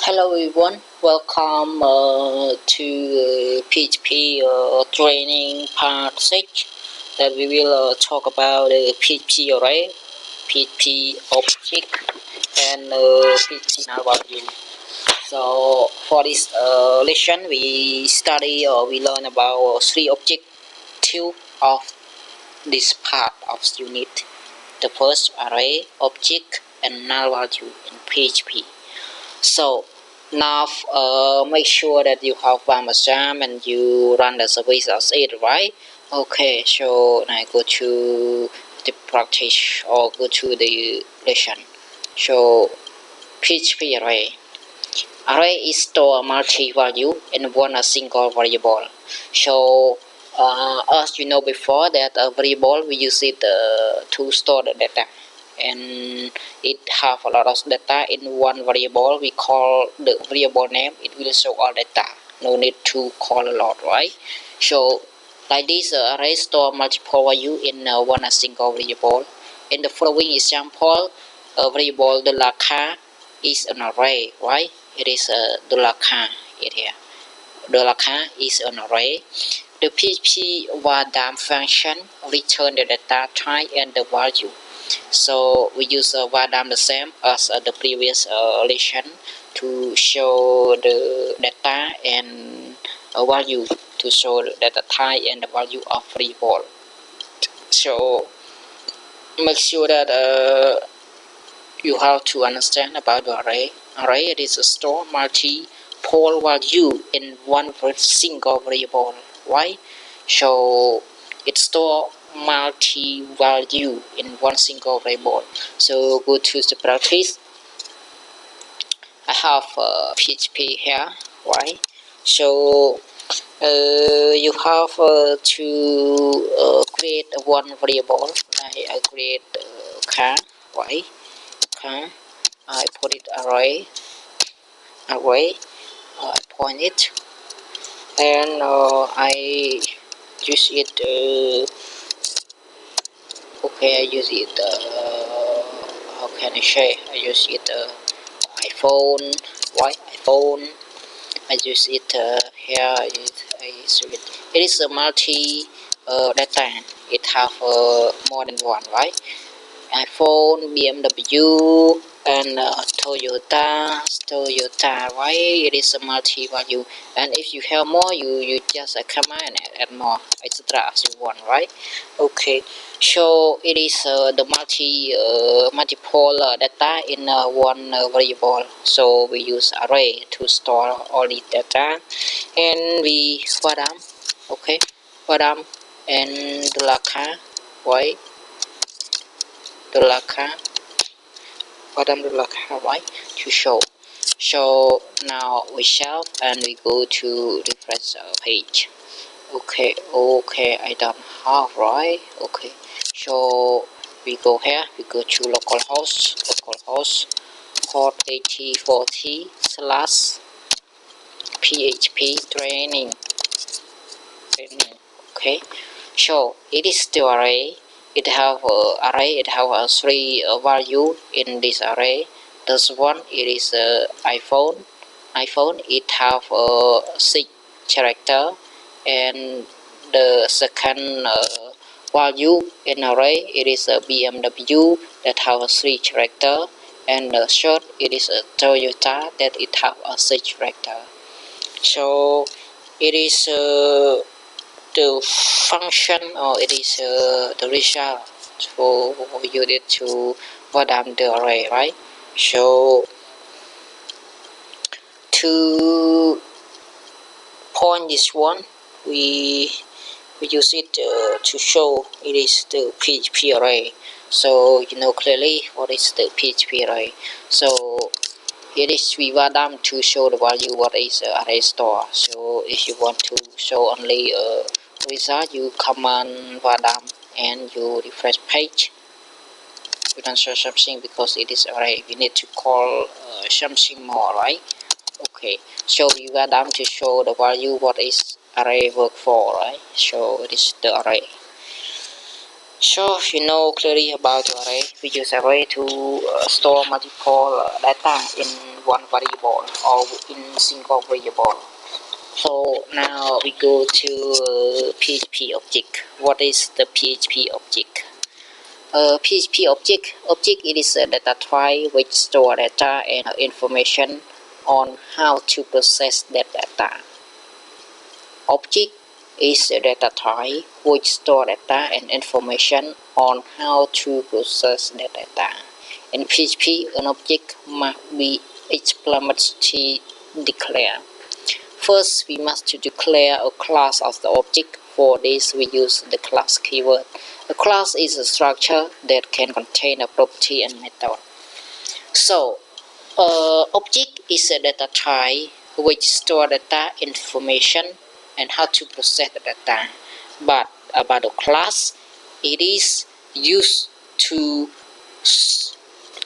Hello everyone, welcome to PHP training part 6 that we will talk about PHP array, PHP object and PHP null value. So for this lesson we learn about three objectives of this part of unit. The first array, object and null value in PHP. So now make sure that you have Amazon and you run the service as it, right? Okay, so I go to the practice or go to the lesson. So PHP array is store multi-value in one single variable. So as you know before that a variable we use it to store the data, and it have a lot of data in one variable. We call the variable name, it will show all data, no need to call a lot, right? So like this array store multiple value in one single variable. In the following example, a variable $car is an array, right? It is $car here. $car is an array. The PHP var_dam function return the data type and the value. So we use var_dam the same as the previous lesson to show the data and value, to show the data type and the value of variable. So make sure that you have to understand about the array. Array it is a store multiple value in one single variable, right? So it store multi-value in one single variable. So go to the practice. I have PHP here, right? So you have to create one variable. I create car, right? Car. I put it array. I point it, and I use it. Okay, I use it. How can I say? I use it. iPhone, right? iPhone. I use it here. I use it. It is a multi data. It have more than one, right? iPhone, BMW, and Toyota, right? It is a multi-value, and if you have more, you just command and add more, etc. as you want, right? Okay, so it is the multiple data in one variable. So we use array to store all the data, and we var_dam, okay, var_dam and $car, right? $car, $car, right? To show. So now we save and we go to refresh page. Okay, I don't have, right? Okay, so we go here, we go to localhost port 8040 / PHP training. Okay, so it is the array. It have it have three value in this array. This one it is iPhone. It have 6 character, and the second value in array it is a BMW that have 3 character, and the third it is a Toyota that it have a 6 character. So it is the function, or it is the result for you need to var_dam the array, right? So to point this one, we use it to show it is the PHP array. So you know clearly what is the PHP array. So it is we var_dam to show the value what is array store. So if you want to show only result, you command var_dam and you refresh page. You don't show something because it is array. We need to call something more, right? Okay, so you var_dam to show the value what is array work for, right? So it is the array. So you know clearly about the array. We use array to store multiple data in one variable or in single variable. So now we go to PHP object. What is the PHP object? PHP object it is a data type which store data and information on how to process that data. Object is a data type which store data and information on how to process that data. In PHP, an object must be explicitly declared. First, we must declare a class of the object. For this, we use the class keyword. A class is a structure that can contain a property and method. So, object is a data type which store data information and how to process the data. But about the class, it is used to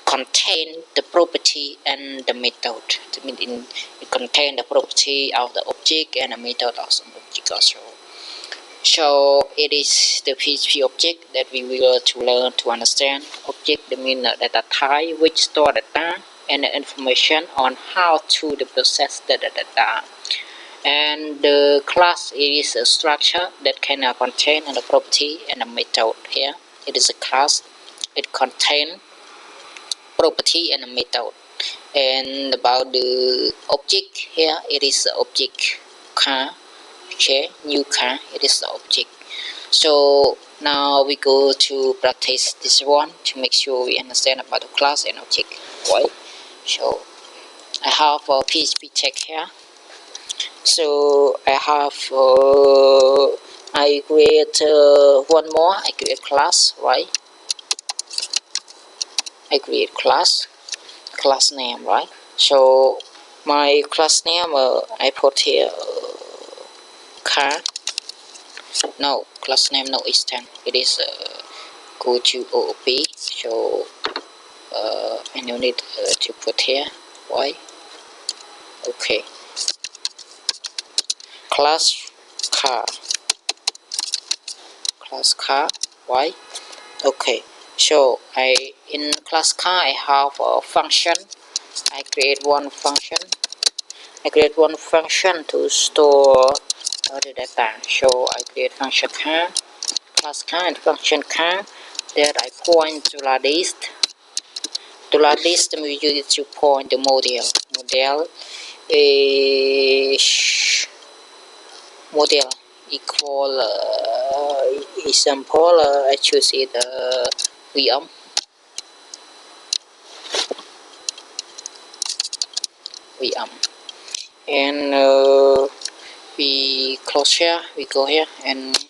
contain the property and the method. It contains the property of the object and the method of some object also. So it is the PHP object that we will to learn to understand. Object means data type which store data and the information on how to process the data. And the class is a structure that can contain the property and the method. Here it is a class. It contains property and a method. And about the object, here it is the object car. Okay, new car, it is the object. So now we go to practice this one to make sure we understand about the class and object. Right? So I have a PHP tag here. So I have I create one more. I create class, right? I create class name, right? So my class name I put here car. No, class name no extend. It is go to OOP. So I no need to put here. Why? Okay. Class car. Why? Okay. So in class car I have a function. I create one function. To store the data. So I create function car, class car, and function car. That I point to the list. To the list, we use it to point the model. Model equal example. I choose it VM. And we close here. We go here and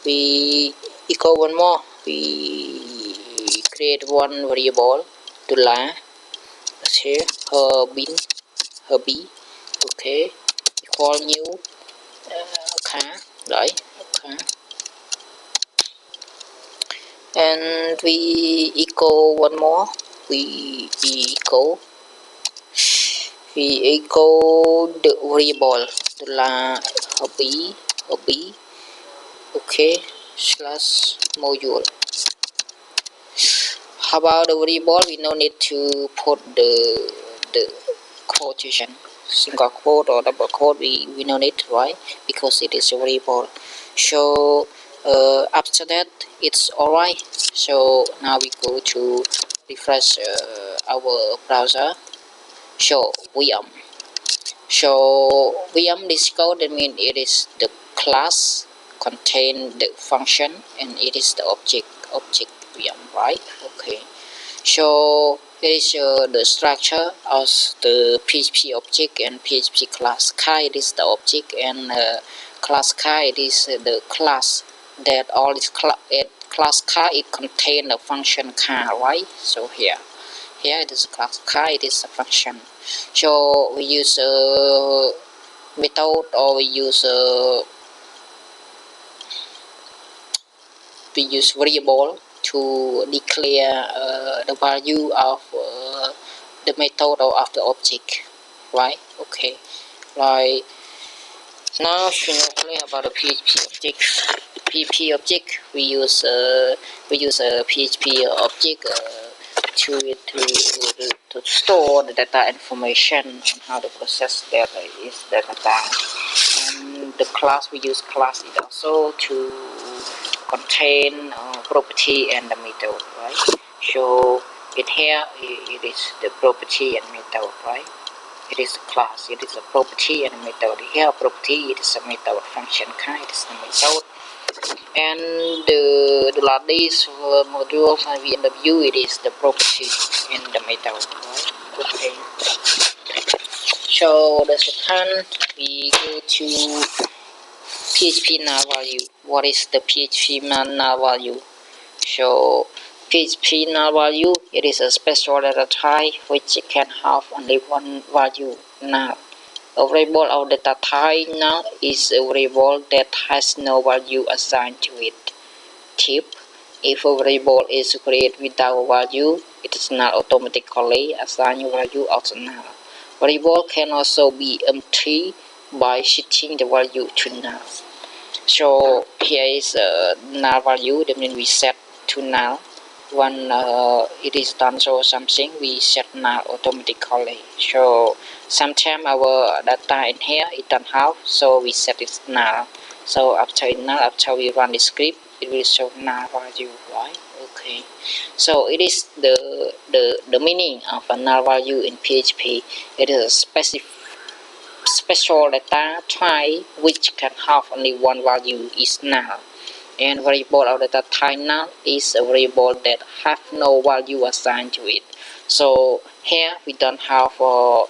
we equal one more. We create one variable to la here her b. Okay, equal new car, right? Okay, and we equal one more. We equal the variable to la her b. Okay, slash module. How about the variable? We no need to put the quotation, single quote or double quote. We no need, right? Because it is a variable. So after that, it's alright. So now we go to refresh our browser. So VM. So VM this code, that means it is the class contain the function and it is the object VM, right? Okay. So it is the structure of the PHP object and PHP class. Car it is the object and class car it is the class that all is class car it contain the function car, right? So here it is class car, it is a function. So we use a method or we use variable to declare the value of the method or of the object, right? Okay, right now you know clear about the PHP object. PHP object, we use a PHP object to store the data information on how to process data is the data. And the class we use class is also to contain property and the method, right? So it here it is the property and method, right? It is a class, it is a property and a method. Here property, it is a method. Function kind, it is the method. And the lattice module VNW, it is the property and the method, right? Okay. So the second, we go to PHP null value. What is the PHP null value? So PHP null value, it is a special data type which can have only one value null. A variable of data type null is a variable that has no value assigned to it. Tip: if a variable is created without value, it is not automatically assigned value of null. Variable can also be empty by setting the value to null. So here is a null value, that means we set to null. When it is done so something, we set null automatically. So sometimes our data in here it don't have, so we set it null. So after null, after we run the script, it will show null value, right? Okay. So it is the meaning of a null value in PHP. It is a special data type which can have only one value is null. And variable of data type null is a variable that have no value assigned to it. So here we don't have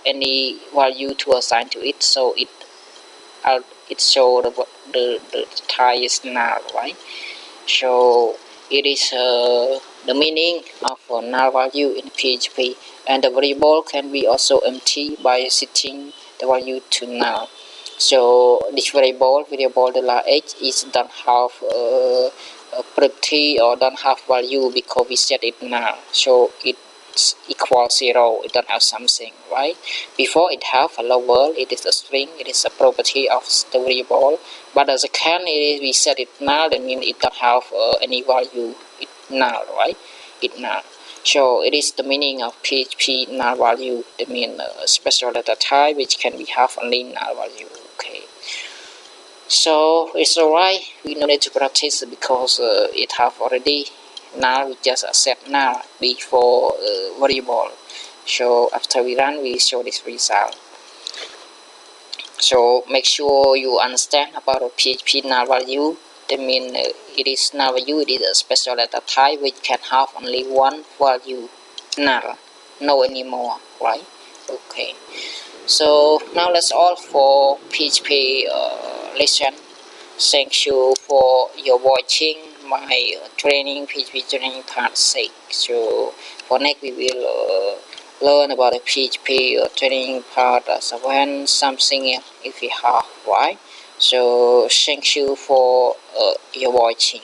any value to assign to it, so it shows the type is null, right? So it is the meaning of a null value in PHP, and the variable can be also empty by setting the value to null. So this variable $h is don't have a property or don't have value because we set it null, so it's equal 0. It don't have something, right? Before it have a lower, it is a string, it is a property of the variable, but as a can we set it null, that means it don't have any value. It null, right? It null. So it is the meaning of PHP null value, that means a special data type which can be have only null value. Okay, so it's alright, we no need to practice because it have already null. We just set null before variable. So after we run, we show this result. So make sure you understand about PHP null value. That means it is null value, it is a special data type which can have only one value null, no anymore, right? Okay. So now that's all for PHP lesson. Thank you for your watching my training, PHP training part 6. So for next we will learn about the PHP training part 7, something else if we have, right? So thank you for your watching.